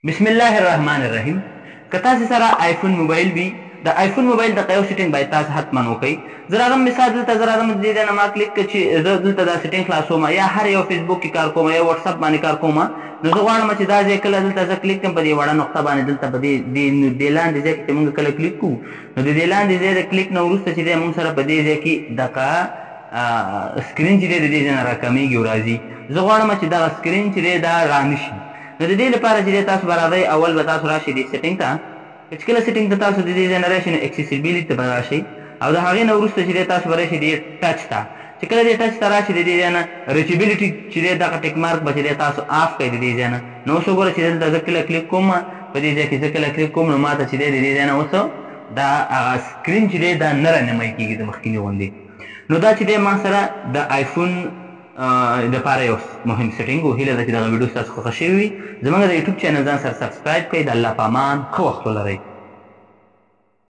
بسم الله الرحمن الرحیم. که تاسو سره آیفون موبایل وي د آیفون موبایل د یو سیټینګ باید تاسو حتما وکړئ. زه راغلم مثال دلته زه راغلم د دې نه ما کلیک کړ چې زه دلته دا سیټینګ خلاصوم یا هر یو فیسبوک کې کار کوم یا واتساپ باندې کار کوم، نو زه غواړم چې دا ځای کله دلته زه کلیک کړم په دې وړه نقطه باندې دلته په دې لاندې ځای کې موږ کله کلیک کوو نو د دې لاندې ځای د کلیک نه وروسته چې دی موږ سره په دې ځای کې دغه سکرین چې دی د دې ځای نه راکمیږي او راځي. زه غواړم چې دغه سکرین چې دی دا رانشي. نو د دې لپاره چې تاسو به راځئ اول به تاسو راشئ دې سیټینګ ته. چې کله سیټینګ ته تاسو د دې ځای نه راشئ نو اکسیسیبیلیټي ته به راشئ او د هغې نه وروسته چې تاسو به راشئ دې ټچ ته. چې کله دې ټچ ته راشئ د دې ځای نه ریچیبیلیټي چې دی دغه ټیک مارک به چې دی تاسو آف کړئ د دې ځای نه. نو اوس وګوره چې دلته زه کله کلیک کوم په دې ځای کې زه کله کلیک کوم نو ما ته چې دی د دې ځای نه اوس دا هغه سکرین چې دی دا نه رانیمایي کېږي د مخکیني غوندې. نو دا چې دی ما سره د آیفون دپاره یو مهم سیټینګ و. هیله ده چې دغه ویډیو ستاسو خوښه شوې وي. زموږ د یوټیوب چینل ځان سره سبسکرایب کړئ. د الله په امان ښه وخت ولرئ.